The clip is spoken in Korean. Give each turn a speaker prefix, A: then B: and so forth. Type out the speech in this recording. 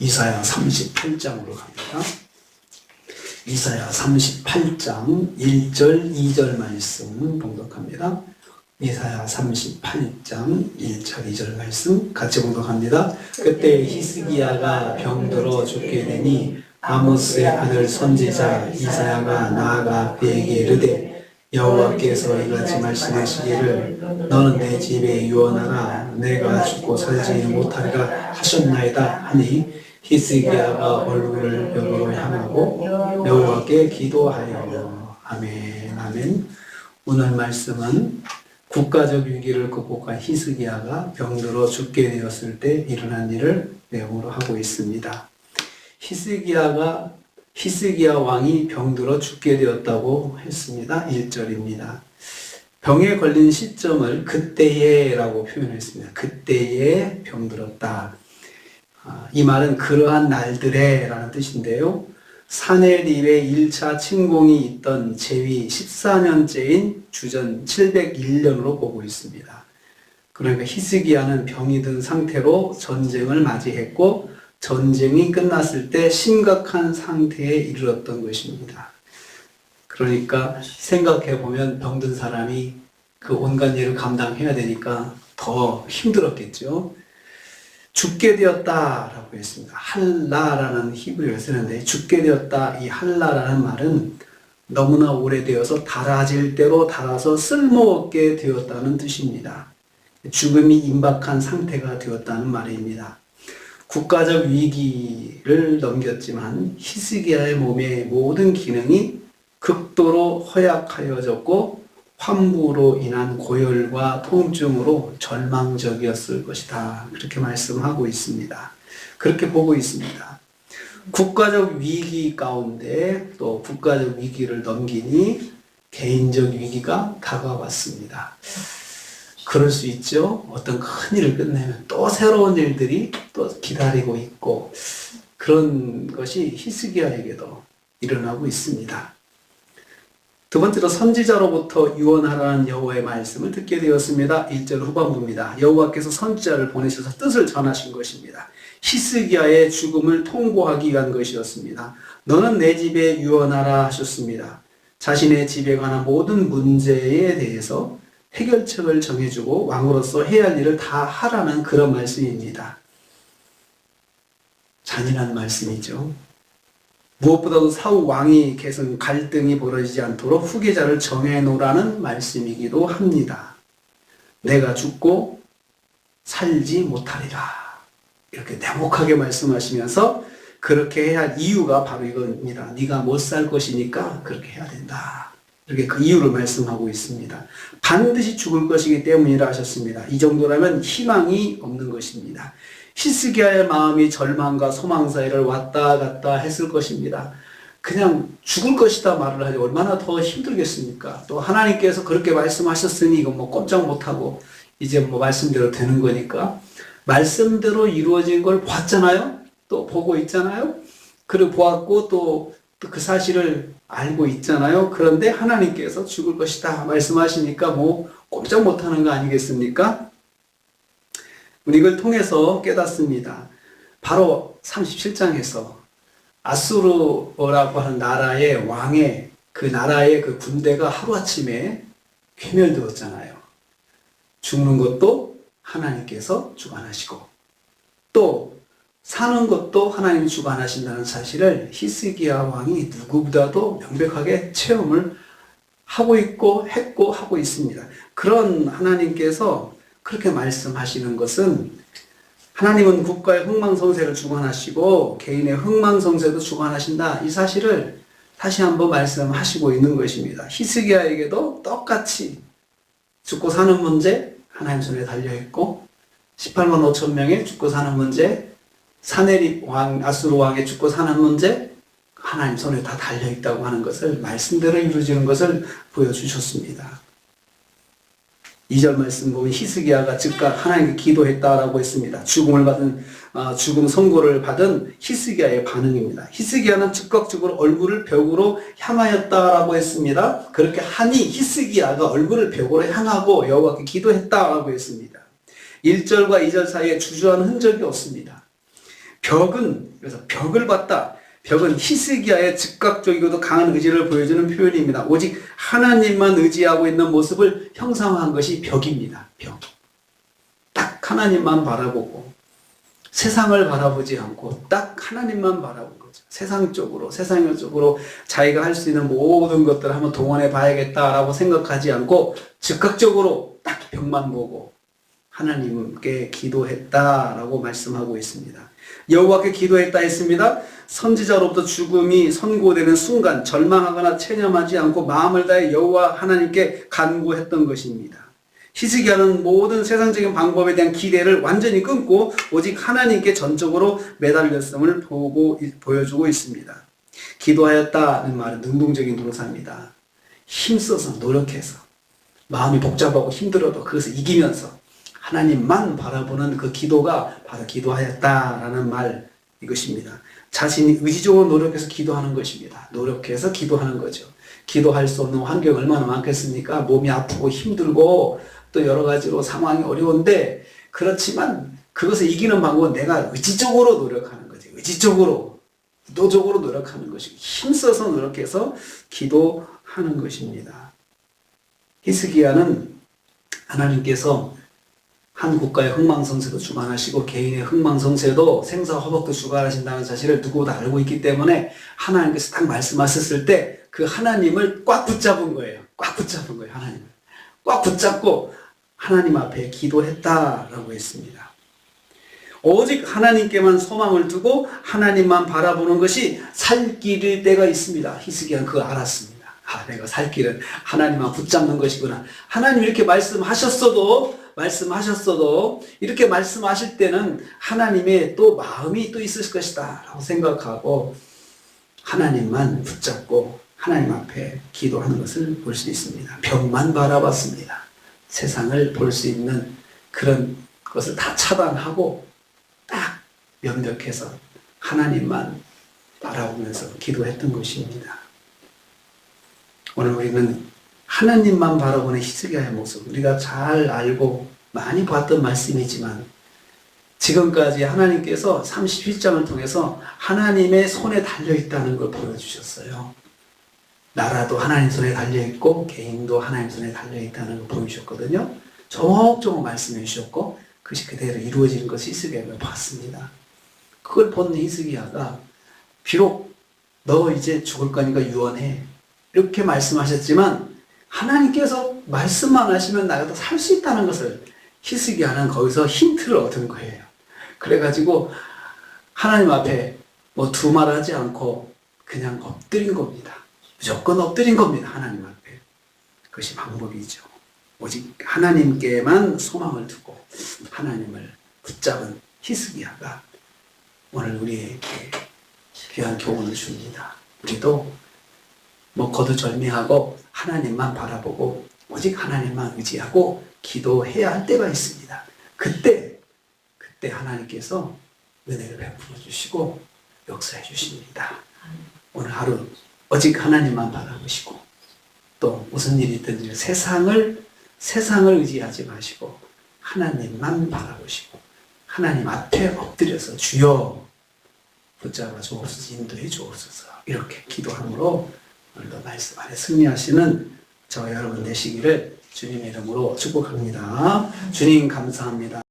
A: 이사야 38장으로 갑니다. 이사야 38장 1절 2절 말씀 봉독합니다. 이사야 38장 1절 2절 말씀 같이 봉독합니다. 그때 히스기야가 병들어 죽게 되니 아모스의 아들 선지자 이사야가 나아가 그에게 이르되 여호와께서 이같이 말씀하시기를 너는 내 집에 유언하라 내가 죽고 살지 못하리라 하셨나이다 하니 히스기야가 얼굴을 벽으로 향하고 여호와께 기도하여 아멘 아멘. 오늘 말씀은 국가적 위기를 극복한 히스기야가 병들어 죽게 되었을 때 일어난 일을 내용으로 하고 있습니다. 히스기야 왕이 병들어 죽게 되었다고 했습니다. 1절입니다. 병에 걸린 시점을 그때에 라고 표현했습니다. 그때에 병들었다. 이 말은 그러한 날들에 라는 뜻인데요. 사네립의 1차 침공이 있던 제위 14년째인 주전 701년으로 보고 있습니다. 그러니까 히스기야는 병이 든 상태로 전쟁을 맞이했고 전쟁이 끝났을 때 심각한 상태에 이르렀던 것입니다. 그러니까 생각해보면 병든 사람이 그 온갖 일을 감당해야 되니까 더 힘들었겠죠. 죽게 되었다라고 했습니다. 할라라는 히브리어를 쓰는데 죽게 되었다, 이 할라라는 말은 너무나 오래되어서 닳아질 대로 닳아서 쓸모없게 되었다는 뜻입니다. 죽음이 임박한 상태가 되었다는 말입니다. 국가적 위기를 넘겼지만 히스기야의 몸의 모든 기능이 극도로 허약하여졌고 환부로 인한 고열과 통증으로 절망적이었을 것이다. 그렇게 말씀하고 있습니다. 그렇게 보고 있습니다. 국가적 위기 가운데 또 국가적 위기를 넘기니 개인적 위기가 다가왔습니다. 그럴 수 있죠. 어떤 큰 일을 끝내면 또 새로운 일들이 또 기다리고 있고 그런 것이 히스기야에게도 일어나고 있습니다. 두 번째로 선지자로부터 유언하라는 여호와의 말씀을 듣게 되었습니다. 1절 후반부입니다. 여호와께서 선지자를 보내셔서 뜻을 전하신 것입니다. 히스기야의 죽음을 통보하기 위한 것이었습니다. 너는 내 집에 유언하라 하셨습니다. 자신의 집에 관한 모든 문제에 대해서 해결책을 정해주고 왕으로서 해야 할 일을 다 하라는 그런 말씀입니다. 잔인한 말씀이죠. 무엇보다도 사후 왕이 계속 갈등이 벌어지지 않도록 후계자를 정해놓으라는 말씀이기도 합니다. 내가 죽고 살지 못하리라. 이렇게 냉혹하게 말씀하시면서 그렇게 해야 할 이유가 바로 이겁니다. 네가 못 살 것이니까 그렇게 해야 된다. 이렇게 그 이유를 말씀하고 있습니다. 반드시 죽을 것이기 때문이라 하셨습니다. 이 정도라면 희망이 없는 것입니다. 히스기야의 마음이 절망과 소망 사이를 왔다 갔다 했을 것입니다. 그냥 죽을 것이다 말을 하지 얼마나 더 힘들겠습니까? 또 하나님께서 그렇게 말씀하셨으니 이거 뭐 꼼짝 못하고 이제 뭐 말씀대로 되는 거니까 말씀대로 이루어진 걸 봤잖아요. 또 보고 있잖아요. 그리고 보았고 또 그 사실을 알고 있잖아요. 그런데 하나님께서 죽을 것이다 말씀하시니까 뭐 꼼짝 못하는 거 아니겠습니까? 이걸 통해서 깨닫습니다. 바로 37장에서 아수르라고 하는 나라의 왕의 그 나라의 그 군대가 하루아침에 괴멸되었잖아요. 죽는 것도 하나님께서 주관하시고 또 사는 것도 하나님이 주관하신다는 사실을 히스기야 왕이 누구보다도 명백하게 체험을 하고 있고 했고 하고 있습니다. 그런 하나님께서 그렇게 말씀하시는 것은 하나님은 국가의 흥망성쇠를 주관하시고 개인의 흥망성쇠도 주관하신다. 이 사실을 다시 한번 말씀하시고 있는 것입니다. 히스기야에게도 똑같이 죽고 사는 문제 하나님 손에 달려있고 18만 5천 명의 죽고 사는 문제 사네립 왕, 아수르 왕의 죽고 사는 문제 하나님 손에 다 달려있다고 하는 것을 말씀대로 이루어지는 것을 보여주셨습니다. 2절 말씀 보면 히스기야가 즉각 하나님께 기도했다라고 했습니다. 죽음 선고를 받은 히스기야의 반응입니다. 히스기야는 즉각적으로 얼굴을 벽으로 향하였다라고 했습니다. 그렇게 하니 히스기야가 얼굴을 벽으로 향하고 여호와께 기도했다라고 했습니다. 1절과 2절 사이에 주저하는 흔적이 없습니다. 그래서 벽을 봤다. 벽은 히스기야의 즉각적이고도 강한 의지를 보여주는 표현입니다. 오직 하나님만 의지하고 있는 모습을 형상화한 것이 벽입니다. 벽. 딱 하나님만 바라보고 세상을 바라보지 않고 딱 하나님만 바라본 거죠. 세상적으로 자기가 할 수 있는 모든 것들을 한번 동원해 봐야겠다라고 생각하지 않고 즉각적으로 딱 벽만 보고 하나님께 기도했다라고 말씀하고 있습니다. 여호와께 기도했다 했습니다. 선지자로부터 죽음이 선고되는 순간 절망하거나 체념하지 않고 마음을 다해 여호와 하나님께 간구했던 것입니다. 히스기야는 모든 세상적인 방법에 대한 기대를 완전히 끊고 오직 하나님께 전적으로 매달렸음을 보여주고 있습니다. 기도하였다는 말은 능동적인 동사입니다. 힘써서 노력해서 마음이 복잡하고 힘들어도 그것을 이기면서 하나님만 바라보는 그 기도가 바로 기도하였다라는 말 이것입니다. 자신이 의지적으로 노력해서 기도하는 것입니다. 노력해서 기도하는 거죠. 기도할 수 없는 환경이 얼마나 많겠습니까? 몸이 아프고 힘들고 또 여러 가지로 상황이 어려운데 그렇지만 그것을 이기는 방법은 내가 의지적으로 노력하는 거지. 의지적으로, 의도적으로 노력하는 것이고 힘써서 노력해서 기도하는 것입니다. 히스기야는 하나님께서 한 국가의 흥망성쇠도 주관하시고 개인의 흥망성쇠도 생사화복도 주관하신다는 사실을 누구보다 알고 있기 때문에 하나님께서 딱 말씀하셨을 때 그 하나님을 꽉 붙잡은 거예요. 꽉 붙잡은 거예요. 하나님을. 꽉 붙잡고 하나님 앞에 기도했다라고 했습니다. 오직 하나님께만 소망을 두고 하나님만 바라보는 것이 살 길일 때가 있습니다. 히스기야는 그걸 알았습니다. 내가 살 길은 하나님만 붙잡는 것이구나. 하나님 이렇게 말씀하셨어도 이렇게 말씀하실 때는 하나님의 또 마음이 또 있을 것이다 라고 생각하고 하나님만 붙잡고 하나님 앞에 기도하는 것을 볼 수 있습니다. 벽만 바라봤습니다. 세상을 볼 수 있는 그런 것을 다 차단하고 딱 면벽해서 하나님만 바라보면서 기도했던 것입니다. 오늘 우리는 하나님만 바라보는 히스기야의 모습, 우리가 잘 알고 많이 봤던 말씀이지만 지금까지 하나님께서 37장을 통해서 하나님의 손에 달려있다는 걸 보여주셨어요. 나라도 하나님 손에 달려있고 개인도 하나님 손에 달려있다는 걸 보여주셨거든요. 조목조목 말씀해 주셨고 그것이 그대로 이루어지는 것을 히스기야가 봤습니다. 그걸 본 히스기야가 비록 너 이제 죽을 거니까 유언해 이렇게 말씀하셨지만 하나님께서 말씀만 하시면 나라도 살 수 있다는 것을 히스기야는 거기서 힌트를 얻은 거예요. 그래가지고 하나님 앞에 뭐 두말하지 않고 그냥 엎드린 겁니다. 무조건 엎드린 겁니다. 하나님 앞에. 그것이 방법이죠. 오직 하나님께만 소망을 두고 하나님을 붙잡은 히스기야가 오늘 우리에게 귀한 교훈을 줍니다. 우리도 뭐 거두절미하고 하나님만 바라보고 오직 하나님만 의지하고 기도해야 할 때가 있습니다. 그때 하나님께서 은혜를 베풀어 주시고 역사해 주십니다. 오늘 하루 오직 하나님만 바라보시고 또 무슨 일이 있든지 세상을 의지하지 마시고 하나님만 바라보시고 하나님 앞에 엎드려서 주여 붙잡아 주옵소서 인도해 주옵소서 이렇게 기도함으로 오늘도 말씀 안에 승리하시는 저와 여러분 되시기를 주님의 이름으로 축복합니다. 주님 감사합니다.